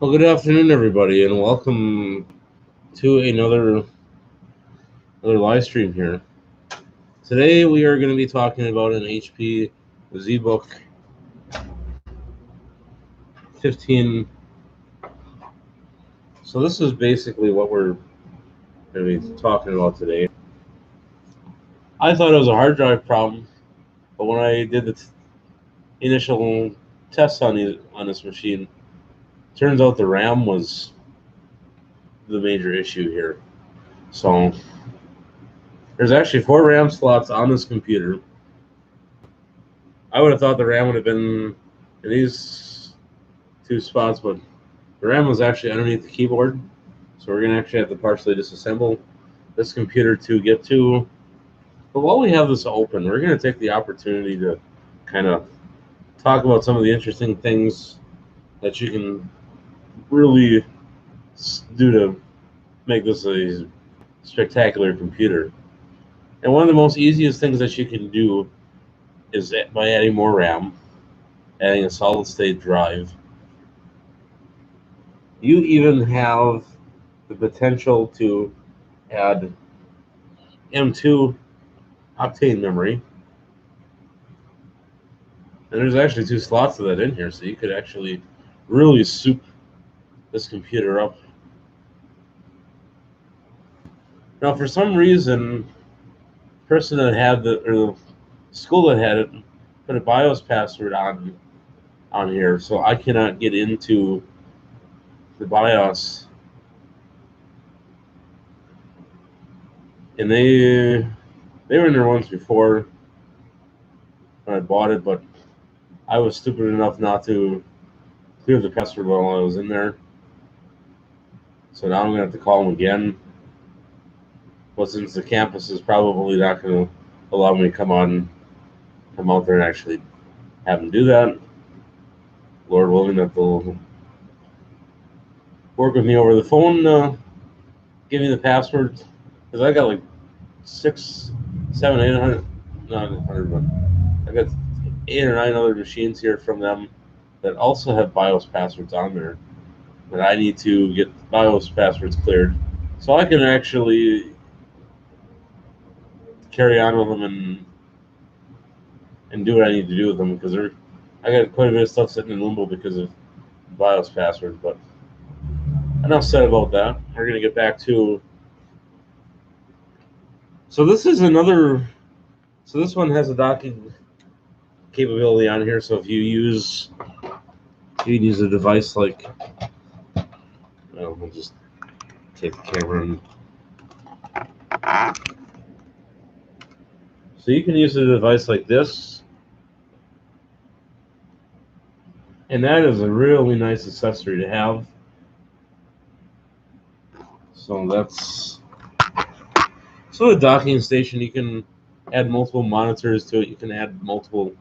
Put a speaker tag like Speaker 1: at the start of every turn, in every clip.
Speaker 1: Well, good afternoon, everybody, and welcome to another live stream here. Today, we are going to be talking about an HP zbook 15. So this is basically what we're going to be talking about today. I thought it was a hard drive problem, but when I did the initial tests on this machine, turns out the RAM was the major issue here. So there's actually 4 RAM slots on this computer. I would have thought the RAM would have been in these 2 spots, but the RAM was actually underneath the keyboard. So we're going to actually have to partially disassemble this computer to get to. But while we have this open, we're going to take the opportunity to kind of talk about some of the interesting things that you can really do to make this a spectacular computer. And one of the most easiest things that you can do is by adding more RAM, adding a solid state drive. You even have the potential to add M2 octane memory. And there's actually 2 slots of that in here, so you could actually really soup this computer up. Now, for some reason, the person that had the school that had it put a BIOS password on here, so I cannot get into the BIOS. And they were in there once before when I bought it, but I was stupid enough not to clear the password while I was in there. So now I'm going to have to call them again. But since the campus is probably not going to allow me to come out there and actually have them do that, Lord willing that they'll work with me over the phone, give me the password, because I got like 6, 7, 800, not 100, but I got 8 or 9 other machines here from them that also have BIOS passwords on there. But I need to get BIOS passwords cleared so I can actually carry on with them and do what I need to do with them, because I got quite a bit of stuff sitting in limbo because of BIOS password. But enough said about that. We're going to get back to. So this is another. So this one has a docking capability on here. So if you can use a device like. Well, we'll just take the camera and. So you can use a device like this. And that is a really nice accessory to have. So that's. So the docking station, you can add multiple monitors to it. You can add multiple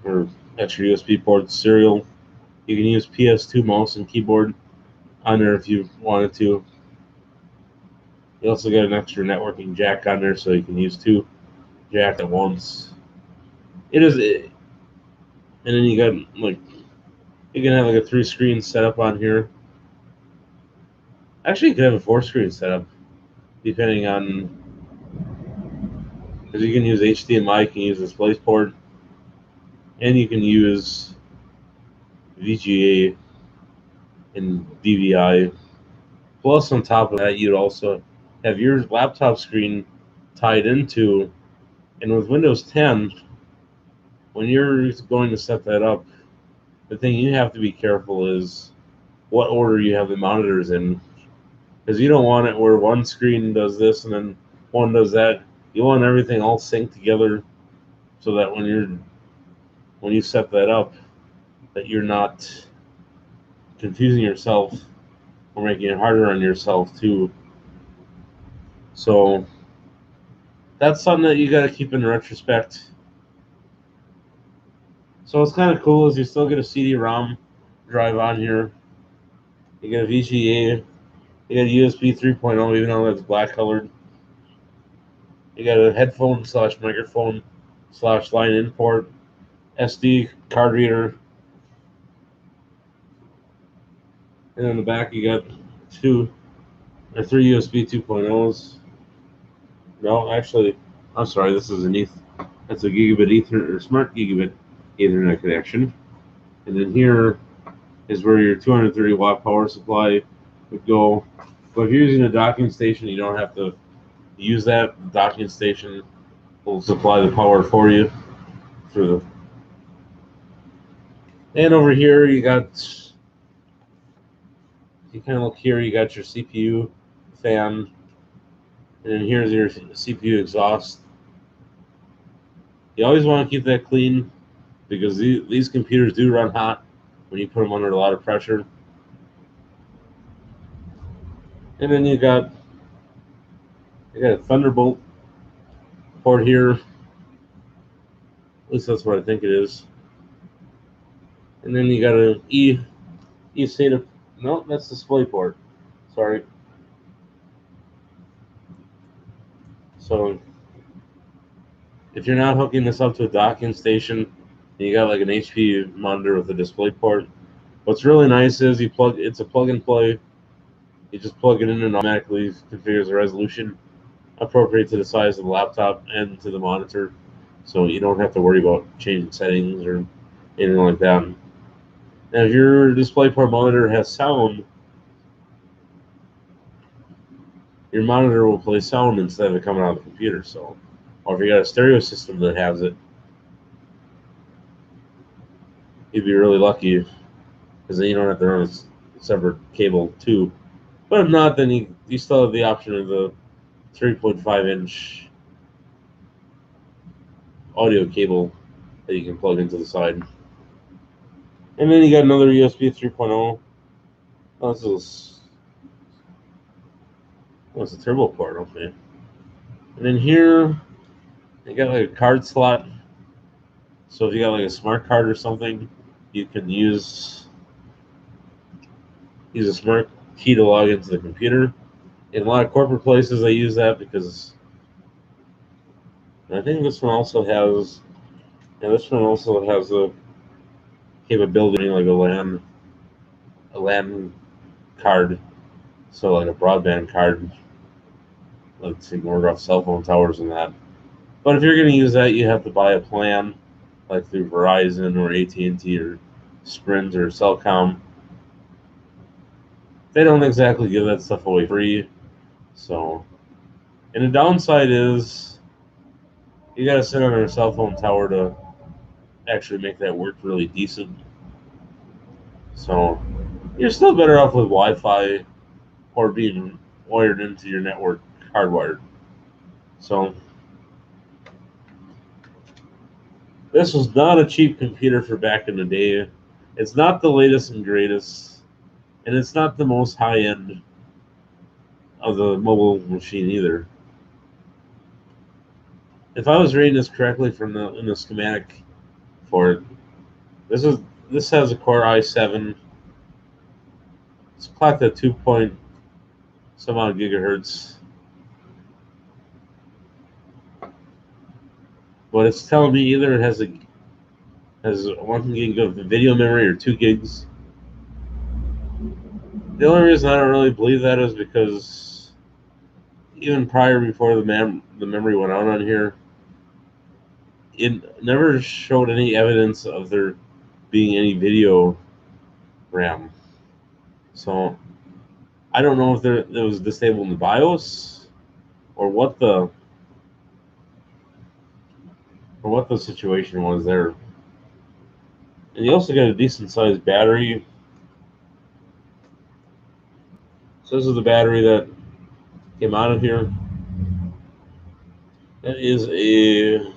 Speaker 1: or extra USB ports, serial. You can use PS2 mouse and keyboard on there if you wanted to. You also got an extra networking jack on there, so you can use 2 jacks at once. And then you got you can have like a 3-screen setup on here. Actually, you could have a 4-screen setup, depending on, because you can use HDMI, you can use DisplayPort, and you can use VGA and DVI. Plus, on top of that, you'd also have your laptop screen tied into, and with Windows 10, when you're going to set that up, the thing you have to be careful is what order you have the monitors in, because you don't want it where one screen does this and then one does that. You want everything all synced together so that when you set that up, that you're not confusing yourself or making it harder on yourself too. So that's something that you got to keep in retrospect. So what's kind of cool is you still get a CD-ROM drive on here. You get a VGA. You got a USB 3.0, even though that's black colored. You got a headphone / microphone / line in port, SD card reader. And in the back, you got 2 or 3 USB 2.0s. No, actually, I'm sorry. This is that's a gigabit Ethernet or smart gigabit Ethernet connection. And then here is where your 230 watt power supply would go. But if you're using a docking station, you don't have to use that. The docking station will supply the power for you through the. And over here, you kind of look here, you got your CPU fan, and then here's your CPU exhaust. You always want to keep that clean because these computers do run hot when you put them under a lot of pressure. And then you got a Thunderbolt port here. At least that's what I think it is. And then you got an eSATA. No, that's DisplayPort. Sorry. So if you're not hooking this up to a docking station, you got like an HP monitor with a DisplayPort. What's really nice is it's a plug and play. You just plug it in and automatically configures the resolution appropriate to the size of the laptop and to the monitor. So you don't have to worry about changing settings or anything like that. Now, if your DisplayPort monitor has sound, your monitor will play sound instead of it coming out of the computer. So, or if you got a stereo system that has it, you'd be really lucky because then you don't have to run a separate cable too. But if not, then you still have the option of the 3.5-inch audio cable that you can plug into the side. And then you got another USB 3.0. Oh, it's a turbo port, okay. And then here, you got like a card slot. So if you got like a smart card or something, you can use a smart key to log into the computer. In a lot of corporate places, they use that because I think this one also has a capability like a LAN card, so like a broadband card, like so you can work off cell phone towers and that. But if you're going to use that, you have to buy a plan, like through Verizon or AT&T or Sprint or Cellcom. They don't exactly give that stuff away free. So, and the downside is you got to sit on a cell phone tower to actually make that work really decent. So, you're still better off with Wi-Fi or being wired into your network hardwired. So, this was not a cheap computer for back in the day. It's not the latest and greatest, and it's not the most high-end of the mobile machine either. If I was reading this correctly in the schematic for it, this has a Core i7. It's clocked at 2 point some odd gigahertz, but it's telling me either it has 1 gig of video memory or 2 gigs. The only reason I don't really believe that is because even before the memory went out on here, it never showed any evidence of there being any video RAM. So I don't know if it was disabled in the BIOS or what the situation was there. And you also got a decent sized battery. So this is the battery that came out of here. That is a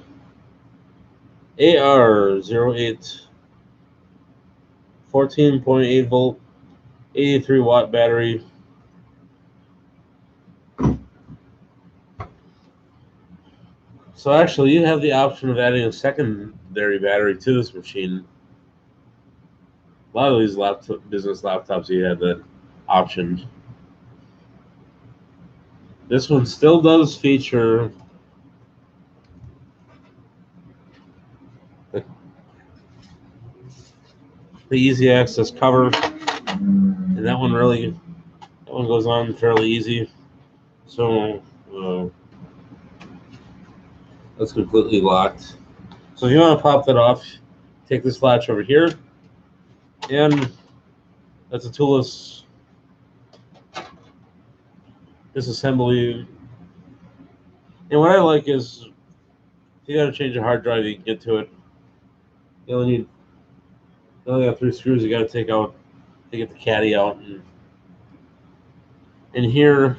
Speaker 1: AR08 14.8 volt 83 watt battery. So actually you have the option of adding a secondary battery to this machine. A lot of these business laptops you have that option. This one still does feature the easy access cover, and And that one goes on fairly easy. So that's completely locked. So if you want to pop that off, take this latch over here, and that's a toolless disassembly. And what I like is, if you got to change a hard drive, you can get to it. You only got 3 screws you got to take out to get the caddy out. And here,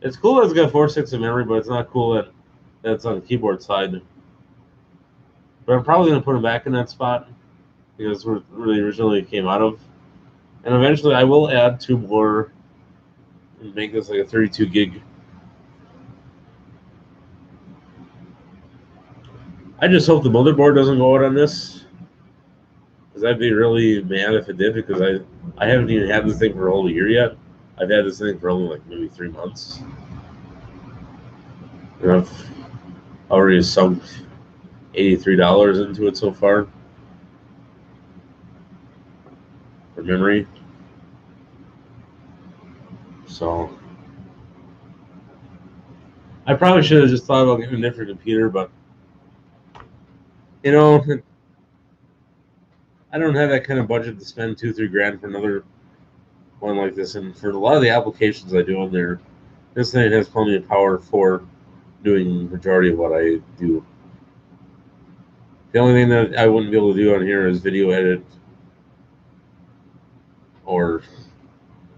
Speaker 1: it's cool that it's got 4/6 of memory, but it's not cool that it's on the keyboard side. But I'm probably going to put them back in that spot because where they originally came out of. And eventually I will add 2 more and make this like a 32 gig. I just hope the motherboard doesn't go out on this, because I'd be really mad if it did, because I haven't even had this thing for a whole year yet. I've had this thing for only like maybe 3 months. And I've already sunk $83 into it so far for memory. So I probably should have just thought about getting a different computer, but you know, I don't have that kind of budget to spend $2-3 grand for another one like this. And for a lot of the applications I do on there, this thing has plenty of power for doing the majority of what I do. The only thing that I wouldn't be able to do on here is video edit or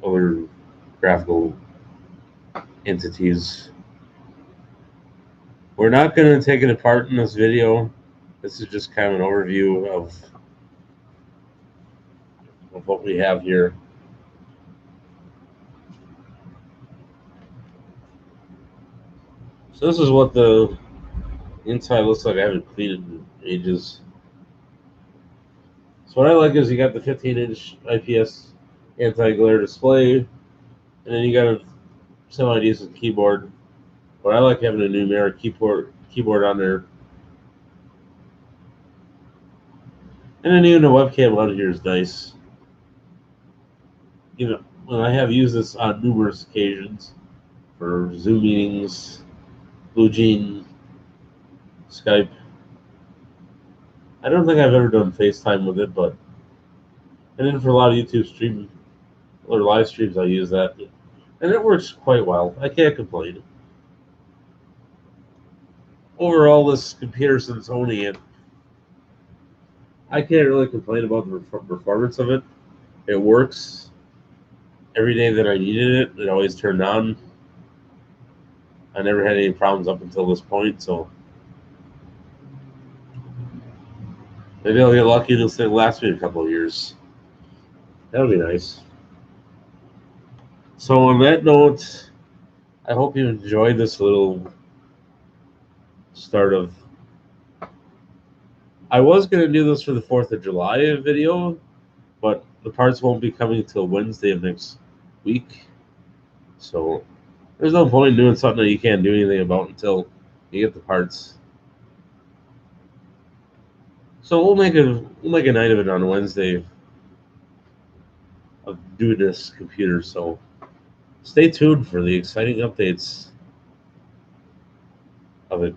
Speaker 1: other graphical entities. We're not going to take it apart in this video. This is just kind of an overview of what we have here. So this is what the inside looks like. I haven't cleaned it in ages. So what I like is you got the 15-inch IPS anti-glare display, and then you got a semi-decent keyboard. But I like having a numeric keyboard on there. And then even the webcam on here is nice. You know, when I have used this on numerous occasions for Zoom meetings, BlueJean, Skype. I don't think I've ever done FaceTime with it, but and then for a lot of YouTube stream or live streams, I use that, and it works quite well. I can't complain. Overall, this computer, since owning it, I can't really complain about the performance of it. It works every day that I needed it. It always turned on. I never had any problems up until this point, so maybe I'll get lucky and this thing lasts me a couple of years. That would be nice. So on that note, I hope you enjoyed this little start of... I was going to do this for the 4th of July video, but the parts won't be coming until Wednesday of next week. So there's no point in doing something that you can't do anything about until you get the parts. So we'll make a night of it on Wednesday of doing this computer. So stay tuned for the exciting updates of it.